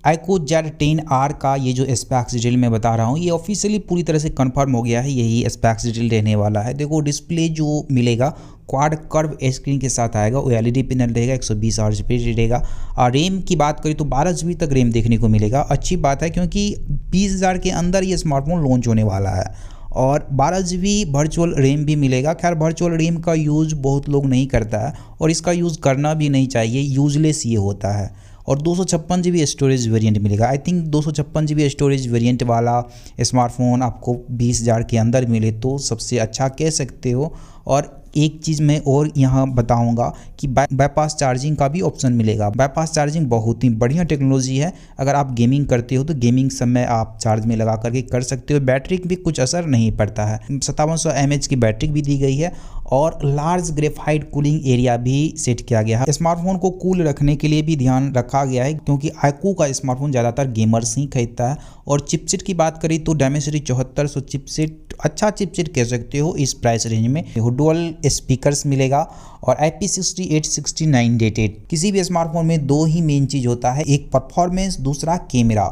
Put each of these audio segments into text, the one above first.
iQOO Z10R का ये जो स्पेक्स डिटेल मैं बता रहा हूँ ये ऑफिशियली पूरी तरह से कंफर्म हो गया है, यही स्पेक्स डिटेल रहने वाला है। देखो डिस्प्ले जो मिलेगा क्वाड कर्व स्क्रीन के साथ आएगा, OLED पैनल रहेगा, 120 Hz पे रहेगा। और रैम की बात करें तो 12 GB तक रैम देखने को मिलेगा। अच्छी बात है क्योंकि 20,000 के अंदर ये स्मार्टफोन लॉन्च होने वाला है और 12 GB वर्चुअल रैम भी मिलेगा। खैर वर्चुअल रैम का यूज़ बहुत लोग नहीं करता है और इसका यूज़ करना भी नहीं चाहिए, यूजलेस ये होता है। और 256 GB स्टोरेज वेरिएंट मिलेगा। I think 256 GB storage variant वाला स्मार्टफोन आपको 20,000 के अंदर मिले तो सबसे अच्छा कह सकते हो। और एक चीज़ मैं और यहाँ बताऊँगा कि बाईपास चार्जिंग का भी ऑप्शन मिलेगा। बाईपास चार्जिंग बहुत ही बढ़िया टेक्नोलॉजी है, अगर आप गेमिंग करते हो तो गेमिंग समय आप चार्ज में लगा करके कर सकते हो। बैटरी भी कुछ असर नहीं पड़ता है। 5700 mAh की बैटरी भी दी गई है और लार्ज ग्रेफाइट कूलिंग एरिया भी सेट किया गया है। स्मार्टफोन को कूल रखने के लिए भी ध्यान रखा गया है क्योंकि iQOO का स्मार्टफोन ज़्यादातर गेमर्स ही खरीदता है। और चिपसेट की बात करें तो Dimensity 7400 चिपसेट अच्छा चिपसेट कह सकते हो इस प्राइस रेंज में। डुअल स्पीकर्स मिलेगा और IP6869 डेटेड। किसी भी स्मार्टफोन में दो ही मेन चीज़ होता है, एक परफॉर्मेंस, दूसरा कैमरा,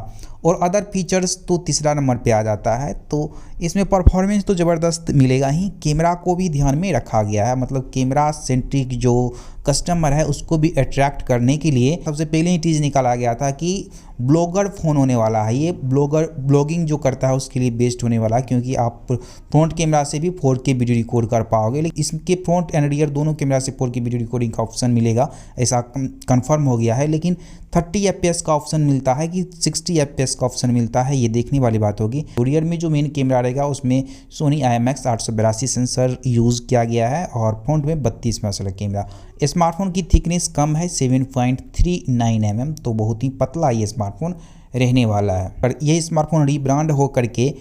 और अदर फीचर्स तो तीसरा नंबर पे आ जाता है। तो इसमें परफॉर्मेंस तो ज़बरदस्त मिलेगा ही, कैमरा को भी ध्यान में रखा गया है। मतलब कैमरा सेंट्रिक जो कस्टमर है उसको भी अट्रैक्ट करने के लिए सबसे पहले ही चीज़ निकाला गया था कि ब्लॉगर फ़ोन होने वाला है। ये ब्लॉगिंग जो करता है उसके लिए बेस्ट होने वाला है क्योंकि आप फ्रंट कैमरा से भी 4K वीडियो रिकॉर्ड कर पाओगे। लेकिन इसके फ्रंट एंड रियर दोनों कैमरा से 4K वीडियो रिकॉर्डिंग का ऑप्शन मिलेगा, ऐसा कंफर्म हो गया है। लेकिन 30 FPS का ऑप्शन मिलता है कि 60 FPS का ऑप्शन मिलता है, ये देखने वाली बात होगी। रियर में जो मेन कैमरा रहेगा उसमें सोनी IMX 882 सेंसर यूज़ किया गया है और फ्रंट में 32 मेगापिक्सल कैमरा। स्मार्टफोन की थिकनेस कम है 7.39 mm, तो बहुत ही पतला ये स्मार्टफोन रहने वाला है। पर यह स्मार्टफोन रीब्रांड हो करके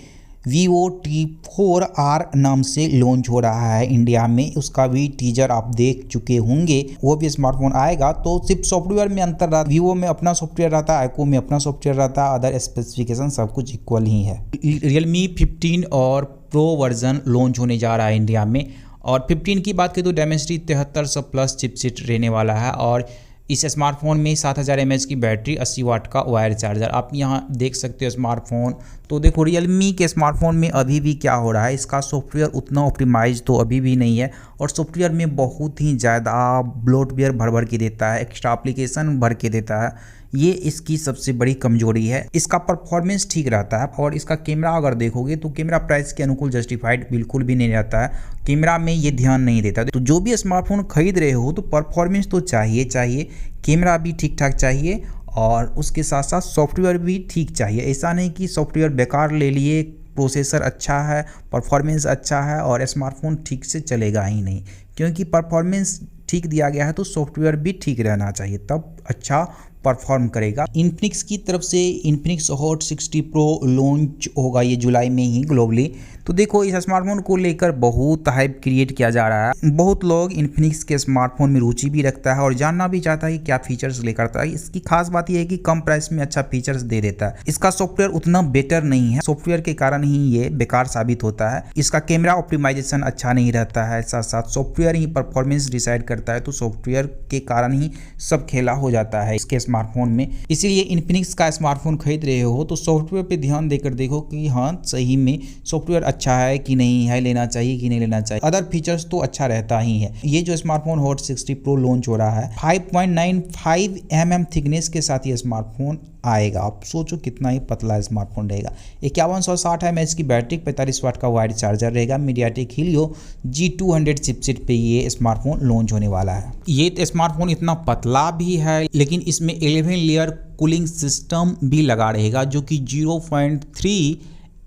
Vivo T4R नाम से लॉन्च हो रहा है इंडिया में। उसका भी टीजर आप देख चुके होंगे। वो भी स्मार्टफोन आएगा तो सिर्फ सॉफ्टवेयर में अंतर रहा, Vivo में अपना सॉफ्टवेयर रहता है, iQOO में अपना सॉफ्टवेयर रहता है, अदर स्पेसिफिकेशन सब कुछ इक्वल ही है। Realme 15 और Pro वर्जन लॉन्च होने जा रहा है इंडिया में। और 15 की बात करें तो Dimensity 7300 प्लस चिपसेट रहने वाला है और इस स्मार्टफोन में 7000 mAh की बैटरी, 80 वाट का वायर चार्जर। आप यहाँ देख सकते हो स्मार्टफोन। तो देखो रियलमी के स्मार्टफोन में अभी भी क्या हो रहा है, इसका सॉफ्टवेयर उतना ऑप्टिमाइज तो अभी भी नहीं है और सॉफ्टवेयर में बहुत ही ज़्यादा ब्लोटवेयर भर के देता है, एक्स्ट्रा एप्लीकेशन भर के देता है। ये इसकी सबसे बड़ी कमजोरी है। इसका परफॉर्मेंस ठीक रहता है और इसका कैमरा अगर देखोगे तो कैमरा प्राइस के अनुकूल जस्टिफाइड बिल्कुल भी नहीं रहता है, कैमरा में ये ध्यान नहीं देता। तो जो भी स्मार्टफोन खरीद रहे हो तो परफॉर्मेंस तो चाहिए, कैमरा भी ठीक ठाक चाहिए और उसके साथ साथ सॉफ्टवेयर भी ठीक चाहिए। ऐसा नहीं कि सॉफ्टवेयर बेकार ले लिए, प्रोसेसर अच्छा है, परफॉर्मेंस अच्छा है और स्मार्टफोन ठीक से चलेगा ही नहीं। क्योंकि परफॉर्मेंस ठीक दिया गया है तो सॉफ्टवेयर भी ठीक रहना चाहिए, तब अच्छा परफॉर्म करेगा। इन्फिनिक्स की तरफ से इन्फिनिक्स हॉट 60 Pro लॉन्च होगा ये जुलाई में ही ग्लोबली। तो देखो इस स्मार्टफोन को लेकर बहुत हाइप क्रिएट किया जा रहा है। बहुत लोग इन्फिनिक्स के स्मार्टफोन में रुचि भी रखता है और जानना भी चाहता है कि क्या फीचर्स लेकर आता है। इसकी खास बात यह है कि कम प्राइस में अच्छा फीचर्स दे देता है। इसका सॉफ्टवेयर उतना बेटर नहीं है, सॉफ्टवेयर के कारण ही ये बेकार साबित होता है। इसका कैमरा ऑप्टिमाइजेशन अच्छा नहीं रहता है, साथ साथ सॉफ्टवेयर ही परफॉर्मेंस डिसाइड करता है, तो सॉफ्टवेयर के कारण ही सब खेला हो जाता है इसके स्मार्टफोन में। इसीलिए इन्फिनिक्स का स्मार्टफोन खरीद रहे हो तो सॉफ्टवेयर पे ध्यान देकर देखो कि हाँ सही में सॉफ्टवेयर अच्छा है कि नहीं है, लेना चाहिए कि नहीं लेना चाहिए। अदर फीचर्स तो अच्छा रहता ही है। ये जो स्मार्टफोन हॉट 60 Pro लॉन्च हो रहा है 5.95 mm थिकनेस के साथ ये स्मार्टफोन आएगा। आप सोचो कितना ही पतला स्मार्टफोन रहेगा। 5160 mAh की बैटरी, 45 वाट का वायर चार्जर रहेगा। मीडियाटेक हीलियो G200 चिपसेट पे ये स्मार्टफोन लॉन्च होने वाला है। ये स्मार्टफोन इतना पतला भी है लेकिन इसमें 11 लेयर कूलिंग सिस्टम भी लगा रहेगा जो कि 0.3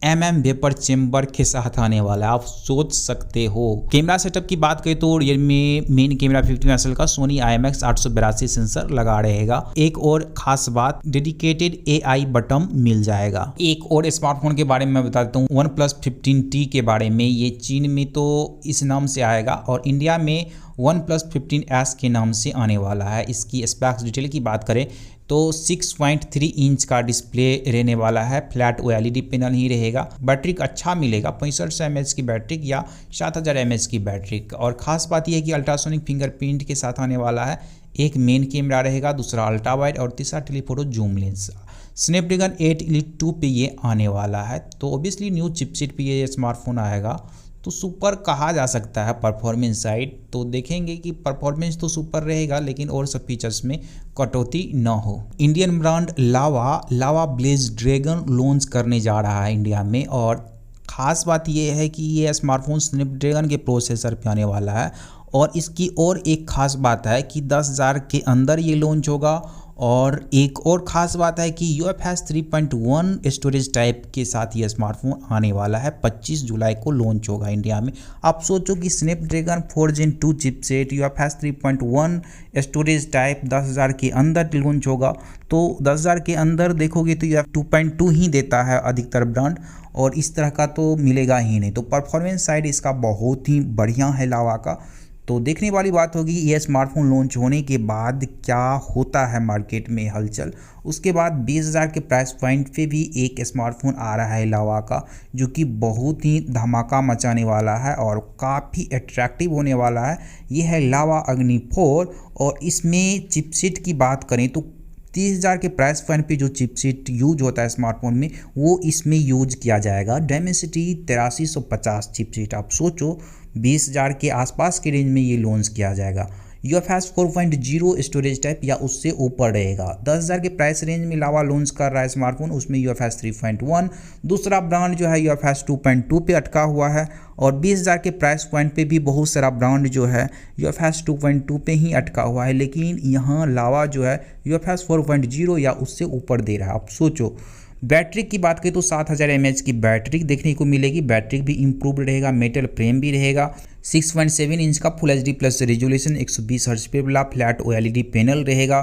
mm वेपर चेम्बर के साथ आने वाला है। आप सोच सकते हो। कैमरा सेटअप की बात करें तो रियलमी मेन कैमरा 50 मेगापिक्सल का सोनी IMX 882 सेंसर लगा रहेगा। एक और खास बात, डेडिकेटेड AI बटन मिल जाएगा। एक और स्मार्टफोन के बारे में मैं बता देता हूँ, OnePlus 15T के बारे में। ये चीन में तो इस नाम से आएगा और इंडिया में OnePlus 15S के नाम से आने वाला है। इसकी स्पेक्स डिटेल की बात करें तो 6.3 इंच का डिस्प्ले रहने वाला है, फ्लैट OLED पैनल ही रहेगा। बैटरी अच्छा मिलेगा, 6500 mAh की बैटरी या 7000 mAh की बैटरी। और ख़ास बात यह है कि अल्ट्रासोनिक फिंगरप्रिंट के साथ आने वाला है। एक मेन कैमरा रहेगा, दूसरा अल्ट्रा वाइड और तीसरा telephoto zoom lens. Snapdragon 8 elite 2 पे ये आने वाला है। तो ऑब्वियसली न्यू चिपसेट पे ये स्मार्टफोन आएगा तो सुपर कहा जा सकता है परफॉर्मेंस साइड। तो देखेंगे कि परफॉर्मेंस तो सुपर रहेगा लेकिन और सब फीचर्स में कटौती न हो। इंडियन ब्रांड लावा ब्लेज ड्रैगन लॉन्च करने जा रहा है इंडिया में, और ख़ास बात यह है कि ये स्मार्टफोन स्नैपड्रैगन के प्रोसेसर पे आने वाला है। और इसकी और एक ख़ास बात है कि 10,000 के अंदर ये लॉन्च होगा। और एक और ख़ास बात है कि UFS 3.1 स्टोरेज टाइप के साथ ये स्मार्टफोन आने वाला है। 25 जुलाई को लॉन्च होगा इंडिया में। आप सोचो कि Snapdragon 4 Gen 2 chipset UFS 3.1 storage type 10,000 के अंदर लॉन्च होगा। तो 10,000 के अंदर देखोगे तो UFS 2.2 ही देता है अधिकतर ब्रांड, और इस तरह का तो मिलेगा ही नहीं। तो परफॉर्मेंस साइड इसका बहुत ही बढ़िया है लावा का। तो देखने वाली बात होगी ये स्मार्टफोन लॉन्च होने के बाद क्या होता है मार्केट में हलचल। उसके बाद 20,000 के प्राइस पॉइंट पे भी एक स्मार्टफोन आ रहा है लावा का, जो कि बहुत ही धमाका मचाने वाला है और काफ़ी अट्रैक्टिव होने वाला है। ये है लावा अग्नि 4, और इसमें चिपसेट की बात करें तो 30,000 के प्राइस पॉइंट पे जो चिपसेट यूज होता है स्मार्टफोन में वो इसमें यूज किया जाएगा। Dimensity 8350 chipset. आप सोचो 20,000 के आसपास के रेंज में ये लॉन्च किया जाएगा। UFS 4.0 स्टोरेज टाइप या उससे ऊपर रहेगा। 10,000 के प्राइस रेंज में लावा लॉन्च कर रहा है स्मार्टफोन, उसमें UFS 3.1। दूसरा ब्रांड जो है UFS 2.2 पे अटका हुआ है, और 20,000 के प्राइस पॉइंट पे भी बहुत सारा ब्रांड जो है UFS 2.2 पे ही अटका हुआ है। लेकिन यहाँ लावा जो है UFS 4.0 या उससे ऊपर दे रहा है। आप सोचो बैटरी की बात करें तो 7000 mAh की बैटरी देखने को मिलेगी। बैटरी भी इम्प्रूव्ड रहेगा, मेटल फ्रेम भी रहेगा। 6.7 इंच का full HD plus resolution 120 hertz पे वाला फ्लैट OLED पैनल रहेगा।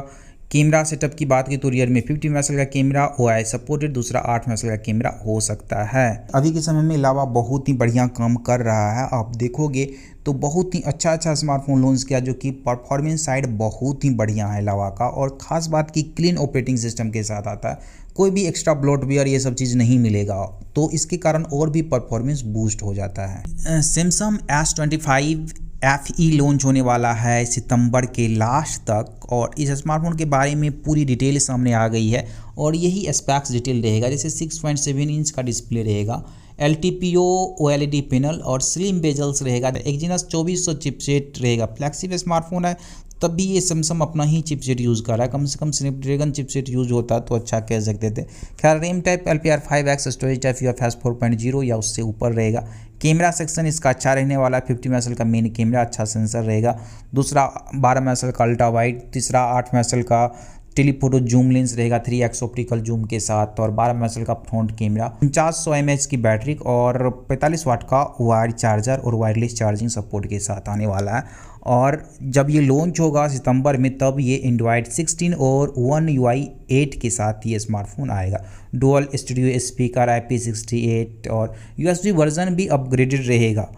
कैमरा सेटअप की बात करें तो रियर में 50 मेगापिक्सल का कैमरा OI सपोर्टेड, दूसरा 8 मेगापिक्सल का कैमरा हो सकता है। अभी के समय में लावा बहुत ही बढ़िया काम कर रहा है। आप देखोगे तो बहुत ही अच्छा स्मार्टफोन लॉन्च किया जो कि परफॉर्मेंस साइड बहुत ही बढ़िया है लावा का, और ख़ास बात की क्लीन ऑपरेटिंग सिस्टम के साथ आता है। कोई भी एक्स्ट्रा ब्लोटवेयर ये सब चीज़ नहीं मिलेगा, तो इसके कारण और भी परफॉर्मेंस बूस्ट हो जाता है। सैमसंग S25 FE लॉन्च होने वाला है सितंबर के लास्ट तक, और इस स्मार्टफोन के बारे में पूरी डिटेल सामने आ गई है। और यही स्पेक्स डिटेल रहेगा, जैसे 6.7 इंच का डिस्प्ले रहेगा, LTPO OLED पैनल और स्लिम बेजल्स रहेगा। एक्जीनोस 2400 चिपसेट रहेगा। फ्लैगशिप स्मार्टफोन है तब भी ये सैमसंग अपना ही चिपसेट यूज़ कर रहा है। कम से कम स्नैपड्रैगन चिपसेट यूज़ होता तो अच्छा कह सकते थे। खैर RAM type LPDDR5X, storage type UFS 4.0 या उससे ऊपर रहेगा। कैमरा सेक्शन इसका अच्छा रहने वाला है। 50 मेगापिक्सल का मेन कैमरा, अच्छा सेंसर रहेगा। दूसरा 12 मेगापिक्सल का अल्ट्रा वाइड, तीसरा 8 मेगापिक्सल का टेलीफोटो जूम लेंस रहेगा 3x ऑप्टिकल जूम के साथ, और 12 मेगापिक्सल का फ्रंट कैमरा। 4900 mAh की बैटरी और 45 वाट का वायर चार्जर और वायरलेस चार्जिंग सपोर्ट के साथ आने वाला है। और जब ये लॉन्च होगा सितंबर में तब ये एंड्रॉयड 16 और One UI 8 के साथ ये स्मार्टफोन आएगा। डुअल स्टूडियो स्पीकर, IP68 और USB वर्जन भी अपग्रेडेड रहेगा।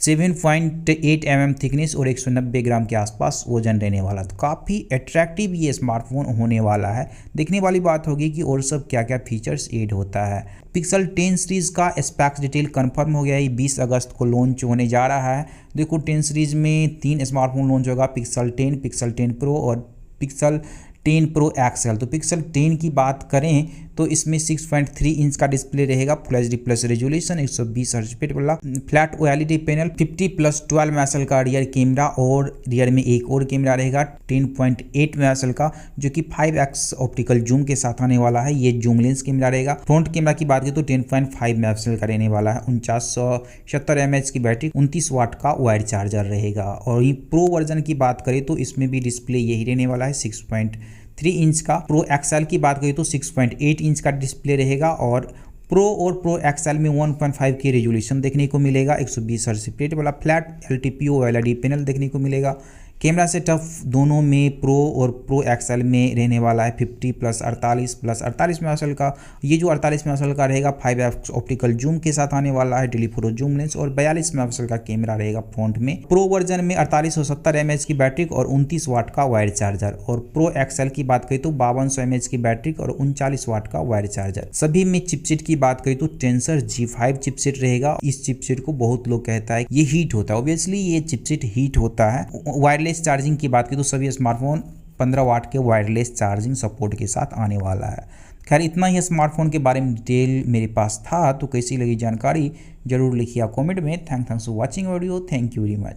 7.8 mm थिकनेस और 190 ग्राम के आसपास वजन रहने वाला। तो काफ़ी अट्रैक्टिव ये स्मार्टफोन होने वाला है। देखने वाली बात होगी कि और सब क्या क्या फीचर्स ऐड होता है। पिक्सल 10 सीरीज़ का स्पेक्स डिटेल कंफर्म हो गया है। 20 अगस्त को लॉन्च होने जा रहा है। देखो 10 सीरीज़ में 3 स्मार्टफोन लॉन्च होगा, पिक्सल 10, पिक्सल 10 प्रो और पिक्सल 10 प्रो XL। तो पिक्सल 10 की बात करें तो इसमें 6.3 इंच का डिस्प्ले रहेगा, full HD plus resolution 120 hertz पे वाला फ्लैट OLED पैनल, 50+12 मेगापिक्सल का रियर कैमरा, और रियर में एक और कैमरा रहेगा 10.8 मेगापिक्सल का जो कि 5x ऑप्टिकल जूम के साथ आने वाला है। ये जूम लेंस कैमरा रहेगा। फ्रंट कैमरा की बात करें तो 10.5 मेगापिक्सल का रहने वाला है। 4970 mAh की बैटरी, 29 वाट का वायर चार्जर रहेगा। और ये प्रो वर्जन की बात करें तो इसमें भी डिस्प्ले यही रहने वाला है। 6.3 इंच का प्रो XL की बात करें तो 6.8 इंच का डिस्प्ले रहेगा, और प्रो और प्रो XL में 1.5 की रेजोल्यूशन देखने को मिलेगा। 120 हर्ट्ज प्लेट वाला फ्लैट LTPO OLED पैनल देखने को मिलेगा। कैमरा सेटअप दोनों में प्रो और प्रो XL में रहने वाला है 50+48+48 मेगापिक्सल का। ये जो 48 मेगापिक्सल का रहेगा 5x ऑप्टिकल जूम के साथ आने वाला है, टेलीफोटो जूम लेंस, और 42 मेगापिक्सल का कैमरा रहेगा फ्रंट में। प्रो वर्जन में 4870 mAh की बैटरी और 29 वाट का वायर चार्जर, और प्रो XL की बात करें तो 5200 mAh की बैटरी और 39 वाट का वायर चार्जर। सभी में चिपसेट की बात करें तो टेंसर G5 चिपसेट रहेगा। इस चिपसेट को बहुत लोग कहता है ये हीट होता है, ऑब्वियसली ये चिपसेट हीट होता है। वायरलेस चार्जिंग की बात करें तो सभी स्मार्टफोन 15 वाट के वायरलेस चार्जिंग सपोर्ट के साथ आने वाला है। खैर इतना ही स्मार्टफोन के बारे में डिटेल मेरे पास था। तो कैसी लगी जानकारी जरूर लिखिए आप कमेंट में। Thanks for watching video. Thank you very much.